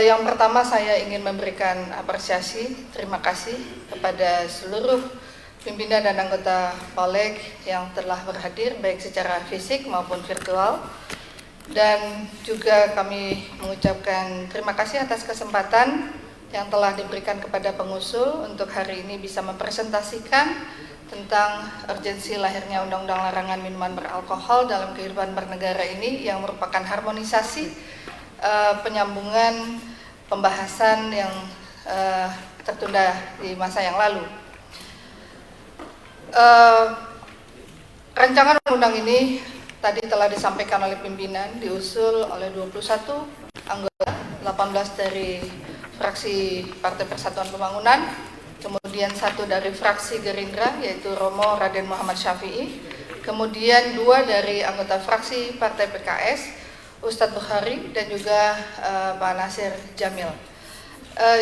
Yang pertama saya ingin memberikan apresiasi, terima kasih kepada seluruh pimpinan dan anggota Polek yang telah berhadir baik secara fisik maupun virtual. Dan juga kami mengucapkan terima kasih atas kesempatan yang telah diberikan kepada pengusul untuk hari ini bisa mempresentasikan tentang urgensi lahirnya Undang-Undang Larangan Minuman Beralkohol dalam kehidupan bernegara ini, yang merupakan harmonisasi penyambungan pembahasan yang tertunda di masa yang lalu. Rancangan undang ini tadi telah disampaikan oleh pimpinan, diusul oleh 21 anggota, 18 dari fraksi Partai Persatuan Pembangunan, kemudian 1 dari fraksi Gerindra yaitu Romo Raden Muhammad Syafi'i, kemudian 2 dari anggota fraksi Partai PKS, Ustadz Bukhari, dan juga Pak Nasir Jamil.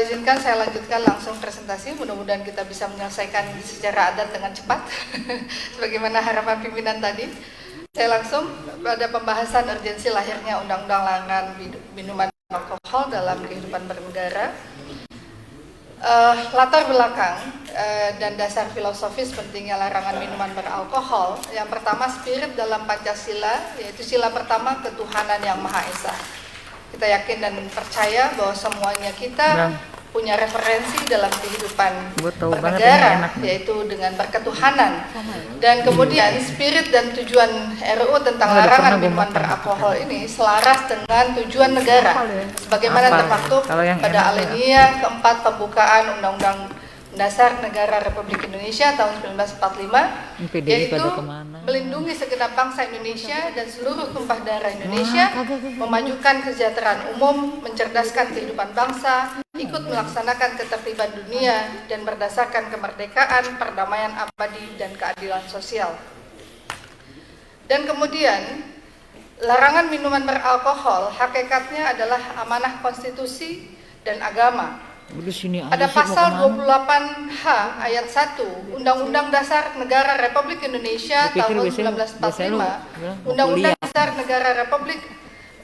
Izinkan saya lanjutkan langsung presentasi, mudah-mudahan kita bisa menyelesaikan secara adat dengan cepat sebagaimana harapan pimpinan tadi. Saya langsung pada pembahasan urgensi lahirnya Undang-Undang Larangan Minuman Beralkohol dalam kehidupan bernegara. Latar belakang dan dasar filosofis pentingnya larangan minuman beralkohol. Yang pertama, spirit dalam Pancasila, yaitu sila pertama ketuhanan yang Maha Esa. Kita yakin dan percaya bahwa semuanya kita punya referensi dalam kehidupan bernegara, yaitu dengan berketuhanan. Dan kemudian spirit dan tujuan RUU tentang larangan minuman beralkohol ini selaras dengan tujuan negara, sebagaimana termaktub pada alinea keempat pembukaan Undang-Undang Dasar Negara Republik Indonesia tahun 1945, yaitu melindungi segenap bangsa Indonesia dan seluruh tumpah darah Indonesia, memajukan kesejahteraan umum, mencerdaskan kehidupan bangsa, ikut melaksanakan ketertiban dunia, dan berdasarkan kemerdekaan, perdamaian abadi, dan keadilan sosial. Dan kemudian, larangan minuman beralkohol hakikatnya adalah amanah konstitusi dan agama. Pada pasal 28H ayat 1 Undang-Undang Dasar Negara Republik Indonesia tahun 1945, Undang-Undang Dasar Negara Republik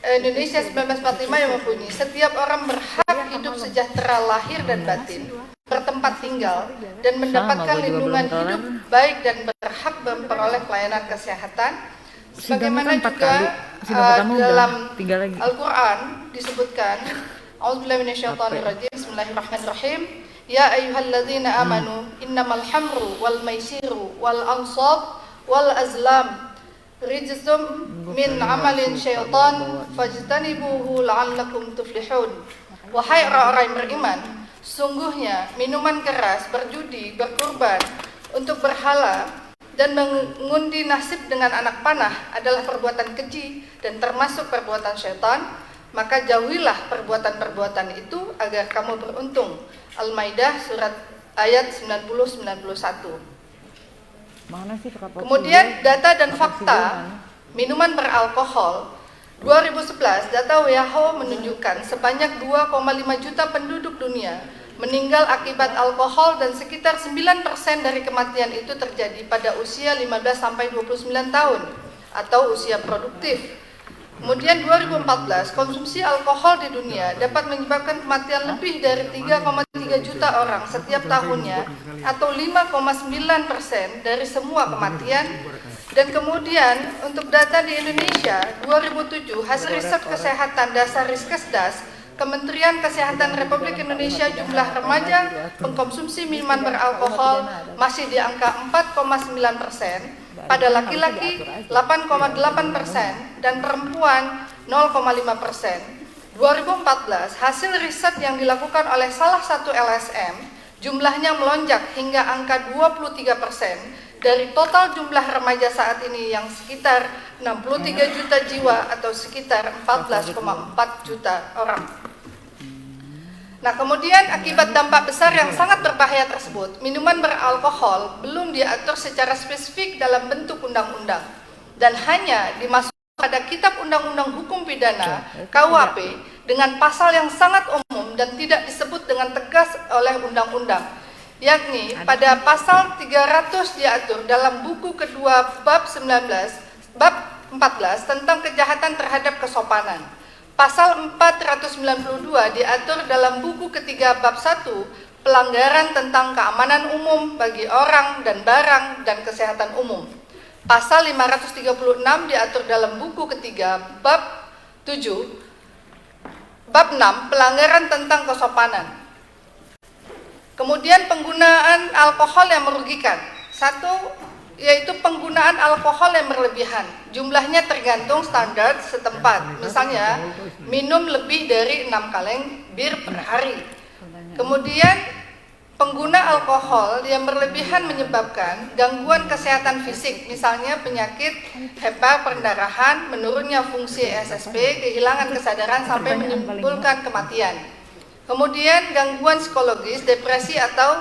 Indonesia 1945 yang membunyi, setiap orang berhak hidup sejahtera lahir dan batin, bertempat tinggal, dan mendapatkan lindungan hidup baik, dan berhak memperoleh pelayanan kesehatan. Sebagaimana juga dalam Al-Quran disebutkan, A'udzubillahi minasyaitonirrajim. Bismillahirrahmanirrahim. Ya ayyuhalladzina amanu innamal hamru wal maisiru wal ansab wal azlam rijzum min amalin syaitan fajtanibuhu la'allakum tuflihun. Wahai orang-orang yang beriman, sungguhnya minuman keras, berjudi, berkurban untuk berhala, dan mengundi nasib dengan anak panah adalah perbuatan keji dan termasuk perbuatan syaitan. Maka jauhilah perbuatan-perbuatan itu agar kamu beruntung. Al-Maidah surat ayat 90-91. Kemudian data dan fakta minuman beralkohol. 2011 data WHO menunjukkan sebanyak 2,5 juta penduduk dunia meninggal akibat alkohol, dan sekitar 9% dari kematian itu terjadi pada usia 15-29 tahun atau usia produktif. Kemudian 2014, konsumsi alkohol di dunia dapat menyebabkan kematian lebih dari 3,3 juta orang setiap tahunnya, atau 5,9% dari semua kematian. Dan kemudian untuk data di Indonesia, 2007, hasil riset kesehatan dasar Riskesdas, Kementerian Kesehatan Republik Indonesia, jumlah remaja pengkonsumsi minuman beralkohol masih di angka 4,9%. Pada laki-laki 8,8% dan perempuan 0,5%. 2014, hasil riset yang dilakukan oleh salah satu LSM, jumlahnya melonjak hingga angka 23% dari total jumlah remaja saat ini yang sekitar 63 juta jiwa atau sekitar 14,4 juta orang. Nah, kemudian akibat dampak besar yang sangat berbahaya tersebut, minuman beralkohol belum diatur secara spesifik dalam bentuk undang-undang dan hanya dimasukkan pada Kitab Undang-Undang Hukum Pidana (KUHP) dengan pasal yang sangat umum dan tidak disebut dengan tegas oleh undang-undang, yakni pada pasal 300 diatur dalam buku kedua bab 14 tentang kejahatan terhadap kesopanan. Pasal 492 diatur dalam buku ketiga bab 1, pelanggaran tentang keamanan umum bagi orang dan barang dan kesehatan umum. Pasal 536 diatur dalam buku ketiga bab 7, bab 6, pelanggaran tentang kesopanan. Kemudian penggunaan alkohol yang merugikan. Satu, yaitu penggunaan alkohol yang berlebihan. Jumlahnya tergantung standar setempat. Misalnya, minum lebih dari 6 kaleng bir per hari. Kemudian, pengguna alkohol yang berlebihan menyebabkan gangguan kesehatan fisik, misalnya penyakit hepa perdarahan, menurunnya fungsi SSP, kehilangan kesadaran sampai menimbulkan kematian. Kemudian gangguan psikologis, depresi atau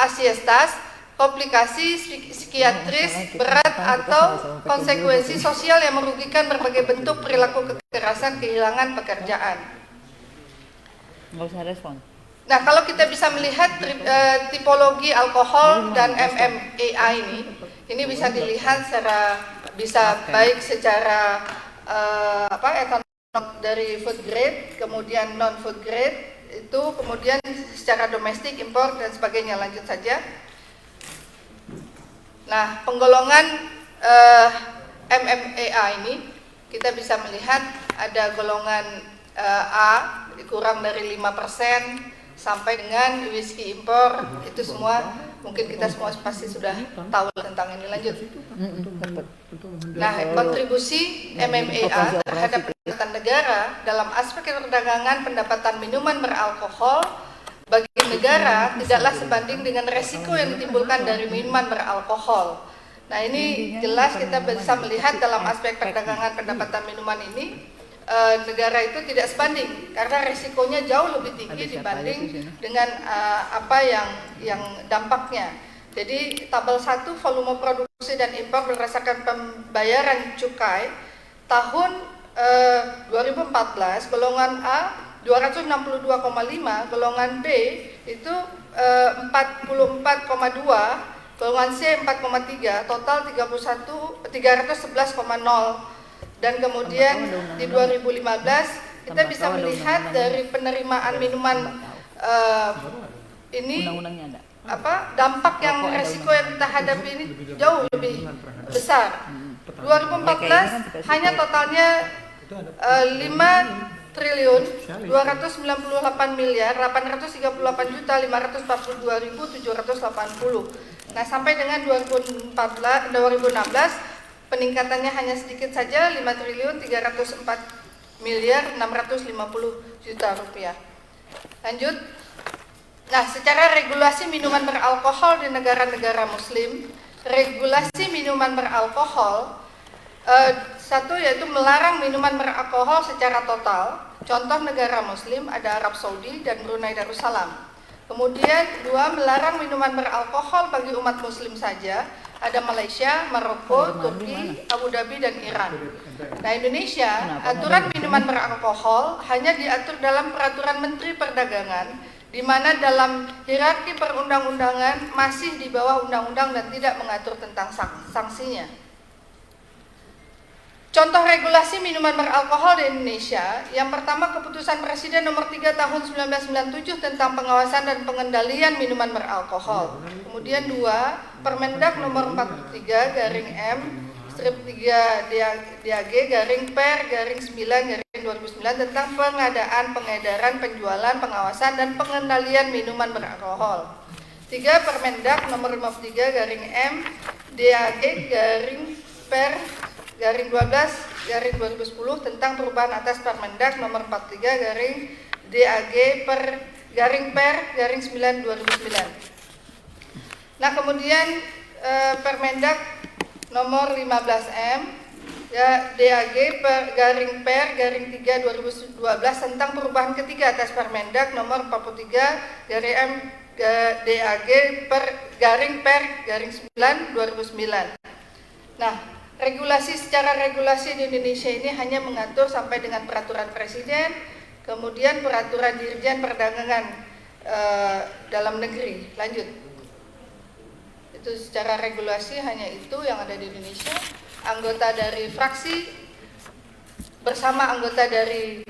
anksietas, komplikasi psikiatris berat atau konsekuensi sosial yang merugikan berbagai bentuk perilaku kekerasan, kehilangan pekerjaan. Nggak usah respon. Nah, kalau kita bisa melihat tipologi alkohol dan MMA ini bisa dilihat secara baik secara etanol dari food grade, kemudian non food grade itu, kemudian secara domestik, impor dan sebagainya. Lanjut saja. Nah, penggolongan MMA ini kita bisa melihat ada golongan A kurang dari 5% sampai dengan whisky impor, itu semua mungkin kita semua pasti sudah tahu tentang ini. Lanjut. Nah, kontribusi MMA terhadap pendapatan negara dalam aspek perdagangan pendapatan minuman beralkohol bagi negara tidaklah sebanding dengan resiko yang ditimbulkan dari minuman beralkohol. Nah, ini jelas kita bisa melihat dalam aspek perdagangan pendapatan minuman ini, negara itu tidak sebanding karena resikonya jauh lebih tinggi dibanding dengan apa yang dampaknya. Jadi tabel 1 volume produksi dan impor berdasarkan pembayaran cukai tahun 2014, golongan A 262,5, golongan B itu 44,2, golongan C 4,3, total 311,0. Dan kemudian di 2015 kita bisa melihat dari penerimaan minuman ini dampak yang resiko yang kita hadapi ini jauh lebih besar. 2014 hanya totalnya 5 triliun 298 miliar 838 juta 542.780. Nah, sampai dengan 2016 peningkatannya hanya sedikit saja, 5 triliun 304 miliar 650 juta rupiah. Lanjut. Nah, secara regulasi minuman beralkohol di negara-negara muslim, regulasi minuman beralkohol satu yaitu melarang minuman beralkohol secara total. Contoh negara muslim ada Arab Saudi dan Brunei Darussalam. Kemudian 2, melarang minuman beralkohol bagi umat muslim saja. Ada Malaysia, Maroko, Turki, Abu Dhabi dan Iran. Nah, Indonesia, aturan minuman beralkohol hanya diatur dalam peraturan Menteri Perdagangan, di mana dalam hierarki perundang-undangan masih di bawah undang-undang dan tidak mengatur tentang sanksinya. Contoh regulasi minuman beralkohol di Indonesia, yang pertama Keputusan Presiden nomor 3 tahun 1997 tentang pengawasan dan pengendalian minuman beralkohol. Kemudian 2, Permendak nomor 43 garing M strip 3 DAG garing per garing 9 garing 2009 tentang pengadaan, pengedaran, penjualan, pengawasan dan pengendalian minuman beralkohol. 3, Permendak nomor 53 garing M DAG garing per garing 12 garing 2010 tentang perubahan atas Permendak nomor 43 garing DAG per garing 9 2009. Nah, kemudian Permendak nomor 15M ya DAG per garing 3 2012 tentang perubahan ketiga atas Permendak nomor 43 garing M DAG per garing 9 2009. Nah, secara regulasi di Indonesia ini hanya mengatur sampai dengan peraturan presiden, kemudian peraturan dirjen perdagangan dalam negeri. Lanjut. Itu secara regulasi hanya itu yang ada di Indonesia. Anggota dari fraksi bersama anggota dari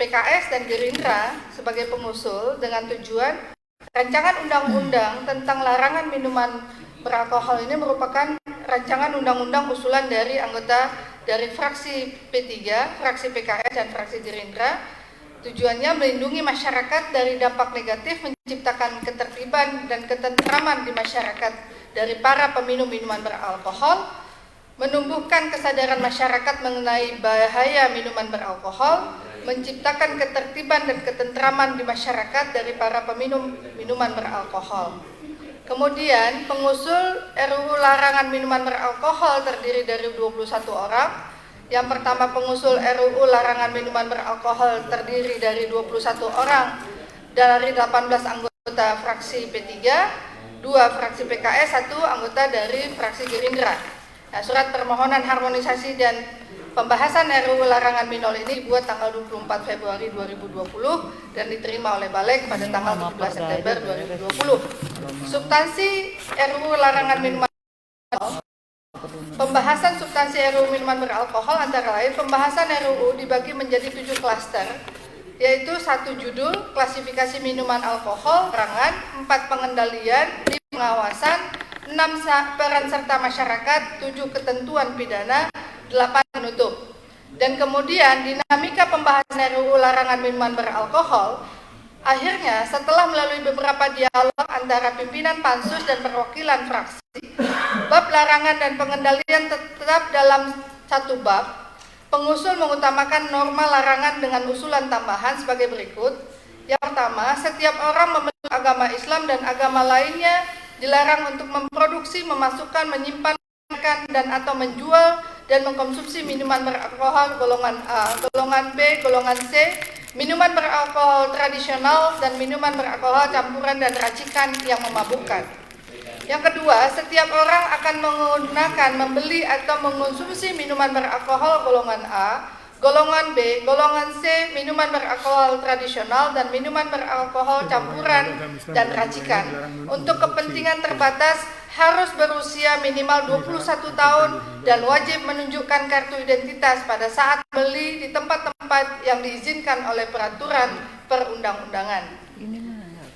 PKS dan Gerindra sebagai pengusul dengan tujuan rancangan undang-undang tentang larangan minuman beralkohol ini merupakan rancangan undang-undang usulan dari anggota dari fraksi P3, fraksi PKS dan fraksi Gerindra. Tujuannya melindungi masyarakat dari dampak negatif, menciptakan ketertiban dan ketentraman di masyarakat dari para peminum minuman beralkohol, menumbuhkan kesadaran masyarakat mengenai bahaya minuman beralkohol, menciptakan ketertiban dan ketentraman di masyarakat dari para peminum minuman beralkohol. Kemudian pengusul RUU larangan minuman beralkohol terdiri dari 21 orang. Yang pertama pengusul RUU larangan minuman beralkohol terdiri dari 21 orang dari 18 anggota fraksi P3, 2 fraksi PKS, 1 anggota dari fraksi Gerindra. Nah, surat permohonan harmonisasi dan pembahasan RUU larangan minol ini dibuat tanggal 24 Februari 2020 dan diterima oleh Balik pada tanggal 17 September 2020. Substansi RUU larangan minuman beralkohol. Pembahasan substansi RUU minuman beralkohol antara lain pembahasan RUU dibagi menjadi 7 klaster, yaitu 1 judul, klasifikasi minuman alkohol, larangan, 4 pengendalian, 5 pengawasan, 6 peran serta masyarakat, 7 ketentuan pidana, 8 penutup. Dan kemudian dinamika pembahasan RUU larangan minuman beralkohol, akhirnya setelah melalui beberapa dialog antara pimpinan pansus dan perwakilan fraksi, bab larangan dan pengendalian tetap dalam satu bab. Pengusul mengutamakan norma larangan dengan usulan tambahan sebagai berikut. Yang pertama, setiap orang memeluk agama Islam dan agama lainnya dilarang untuk memproduksi, memasukkan, menyimpan dan atau menjual dan mengkonsumsi minuman beralkohol golongan A, golongan B, golongan C, minuman beralkohol tradisional dan minuman beralkohol campuran dan racikan yang memabukkan. Yang kedua, setiap orang akan menggunakan, membeli atau mengkonsumsi minuman beralkohol golongan A, golongan B, golongan C, minuman beralkohol tradisional dan minuman beralkohol campuran dan racikan untuk kepentingan terbatas, harus berusia minimal 21 tahun dan wajib menunjukkan kartu identitas pada saat beli di tempat-tempat yang diizinkan oleh peraturan perundang-undangan.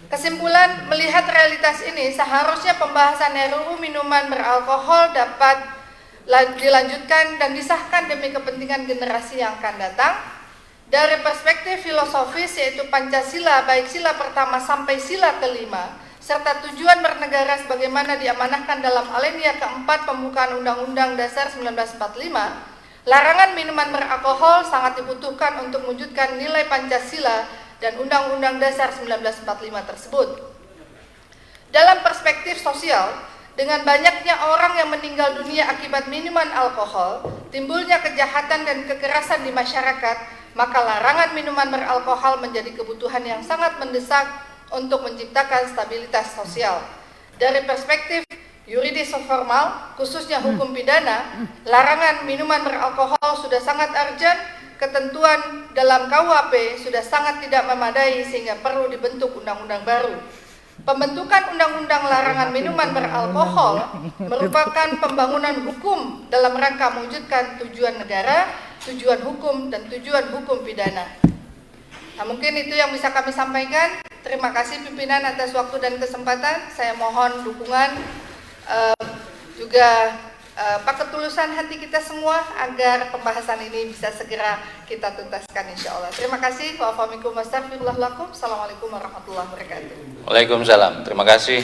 Kesimpulan, melihat realitas ini, seharusnya pembahasan RUU minuman beralkohol dapat dilanjutkan dan disahkan demi kepentingan generasi yang akan datang. Dari perspektif filosofis, yaitu Pancasila, baik sila pertama sampai sila kelima, serta tujuan bernegara sebagaimana diamanahkan dalam alinea keempat pembukaan Undang-Undang Dasar 1945, larangan minuman beralkohol sangat dibutuhkan untuk mewujudkan nilai Pancasila dan Undang-Undang Dasar 1945 tersebut. Dalam perspektif sosial, dengan banyaknya orang yang meninggal dunia akibat minuman alkohol, timbulnya kejahatan dan kekerasan di masyarakat, maka larangan minuman beralkohol menjadi kebutuhan yang sangat mendesak untuk menciptakan stabilitas sosial. Dari perspektif yuridis formal, khususnya hukum pidana, larangan minuman beralkohol sudah sangat urgent. Ketentuan dalam KUHP sudah sangat tidak memadai sehingga perlu dibentuk undang-undang baru. Pembentukan undang-undang larangan minuman beralkohol merupakan pembangunan hukum dalam rangka mewujudkan tujuan negara, tujuan hukum, dan tujuan hukum pidana. Nah, mungkin itu yang bisa kami sampaikan. Terima kasih pimpinan atas waktu dan kesempatan. Saya mohon dukungan juga ketulusan hati kita semua agar pembahasan ini bisa segera kita tuntaskan insya Allah. Terima kasih. Assalamualaikum warahmatullahi wabarakatuh. Waalaikumsalam. Terima kasih.